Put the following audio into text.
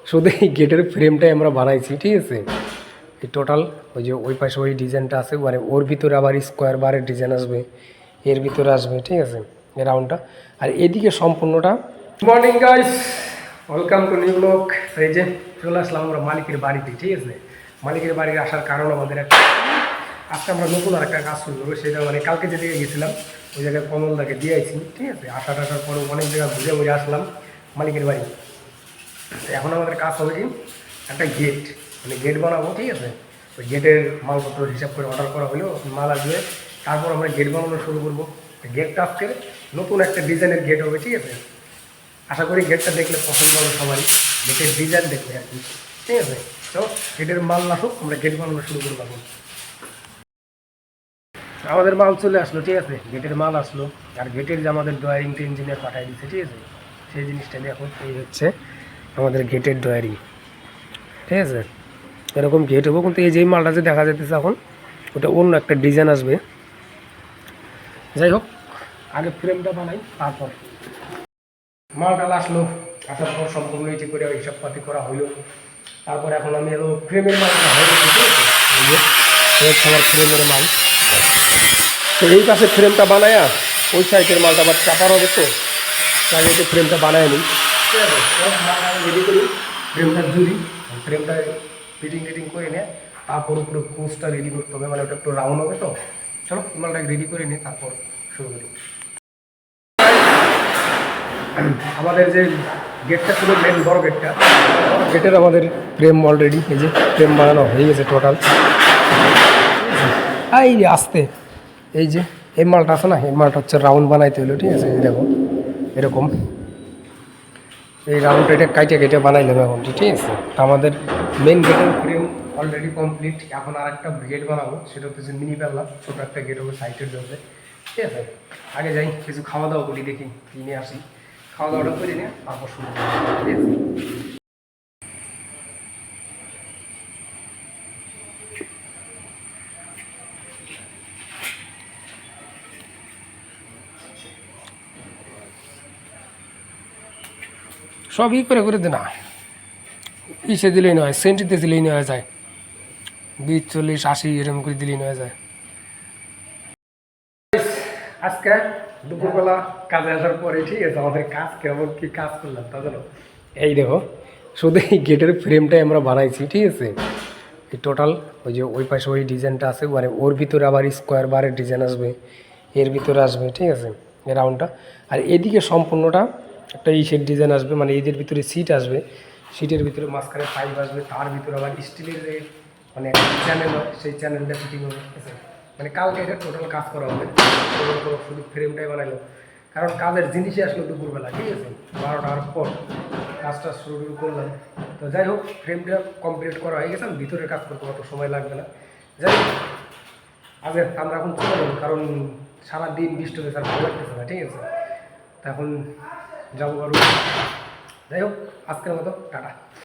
শুধু এই গেটের ফ্রেমটাই আমরা বানাইছি, ঠিক আছে। এই টোটাল ওই যে ওই পাশে ওই ডিজাইনটা আছে, মানে ওর ভিতরে আবার স্কোয়ার বারের ডিজাইন আসবে, এর ভিতরে আসবে, ঠিক আছে, এই রাউন্ডটা। আর এদিকে সম্পূর্ণটা। Morning guys, welcome to new blog. এই যে চলে আসলাম আমরা মালিকের বাড়িতে, ঠিক আছে। মালিকের বাড়ি আসার কারণ আমাদের একটা, আজকে আমরা নতুন আর একটা কাজ শুরু করবো। সেটা মানে কালকে যে জায়গায় গেছিলাম ওই জায়গায় কমলদাকে দিয়ে আইছি, ঠিক আছে। আসার পরে অনেক জায়গা ঘুরে ঘুরে আসলাম মালিকের বাড়ি। এখন আমাদের কাজ হবে কি, একটা গেট, মানে গেট বানাবো, ঠিক আছে। ওই গেটের মালপত্র হিসাব করে অর্ডার করা হলো, মাল আসবে, তারপর আমরা গেট বানানো শুরু করবো। গেটটা আজকে নতুন একটা ডিজাইনের গেট হবে, ঠিক আছে। আশা করি গেটটা দেখলে পছন্দ হবে সবারই, গেটের ডিজাইন দেখলে আর কি, ঠিক আছে। তো গেটের মাল আসুক, আমরা গেট বানানো শুরু করবো। এখন আমাদের মাল চলে আসলো, ঠিক আছে, গেটের মাল আসলো। আর গেটের যে আমাদের ড্রয়িংটা ইঞ্জিনিয়ার পাঠাই দিচ্ছে, ঠিক আছে, সেই জিনিসটা নিয়ে এখন এই হচ্ছে আমাদের গেটের ড্রয়িং, ঠিক আছে। এরকম গেট হবো, কিন্তু এই যে মালটা যে দেখা যাইতেছে এখন, ওটা অন্য একটা ডিজাইন আসবে। যাই হোক, আগে ফ্রেমটা বানাই, তারপর মালটা আসলো। আসার পর সম্পূর্ণ এটি করে হিসাবপাতি করা হইলো। তারপর এখন আমি এলো ফ্রেমের মালটা হয়ে গেছে, ঠিক আছে। এই যে আমার ফ্রেমের মাল, তো এই পাশে ফ্রেমটা বানায়া ওই সাইডের মালটা আবার চাপার হবে, তো তাই একটু ফ্রেমটা বানায় নিই, ঠিক আছে। সব মাল আমি রেডি করি, ফ্রেমটা জুড়ি, ফ্রেমটা ফিটিং করে নিয়ে তারপর উপরে কোচটা রেডি করতে হবে, মানে ওটা একটু রাউন্ড হবে। তো চলো মালটাকে রেডি করে নিই, তারপর শুরু করি। আমাদের যে গেটটা ছিল, মেন বড় গেটটা, গেটের আমাদের ফ্রেম অলরেডি এই যে ফ্রেম বানানো হয়ে গেছে টোটাল। এই যে আসতে এই যে এই মালটা আছে না, এই মালটা হচ্ছে রাউন্ড বানাইতে হলো, ঠিক আছে। এই দেখো এরকম এই রাউন্ডটা এটা কেটে বানাইলাম এখন, ঠিক আছে। তো আমাদের মেন গেটের ফ্রেম অলরেডি কমপ্লিট। এখন আর একটা গেট বানাবো, সেটা হচ্ছে মিনি পাল্লা, ছোটো একটা গেট হবে সাইডের জন্য, ঠিক আছে। আগে যাই কিছু খাওয়া দাওয়া করি, দেখি কিনে আসি, খাওয়া দাওয়াটা করে নিয়ে তারপর শুরু করি, ঠিক আছে। সব করে দে না, ইসে দিলেই নয়, সেন্টিতে দিলেই নেওয়া যায়, 20, 40, 80 এরকম করে দিলেই নেওয়া যায়। আজকে দুপুরবেলা কাজে আসার পরে, ঠিক আছে, আমাদের কাজ কেমন কি কাজ করলাম তা জানো। এই দেখো শুধু এই গেটের ফ্রেমটাই আমরা বানাইছি, ঠিক আছে। এই টোটাল ওই যে ওই পাশে ওই ডিজাইনটা আছে, মানে ওর ভিতরে আবার স্কোয়ার বারের ডিজাইন আসবে, এর ভিতরে আসবে, ঠিক আছে, এই রাউন্ডটা। আর এদিকে সম্পূর্ণটা একটা ইসের ডিজাইন আসবে, মানে এদের ভিতরে সিট আসবে, সিটের ভিতরে মাঝখানে পাইপ আসবে, তার ভিতরে আবার স্টিলের যে মানে চ্যানেল হয়, সেই চ্যানেলটা ফিটিং হবে, ঠিক আছে। মানে কালকে এটা টোটাল কাজ করা হবে, শুধু ফ্রেমটাই বানাইলো, কারণ কাজের জিনিসই আসলো দুপুরবেলা, ঠিক আছে, 12টার পর কাজটা শুরু করলাম। তো যাই হোক, ফ্রেমটা কমপ্লিট করা হয়ে গেছে, ভিতরের কাজ করতে অত সময় লাগবে না। যাই হোক, আজ আমরা এখন চলে যাবো, কারণ সারাদিন বৃষ্টি হয়েছে, আর ভালো লাগতেছে না, ঠিক আছে। তো এখন যাবো। যাই হোক, আজকের মতো টাটা।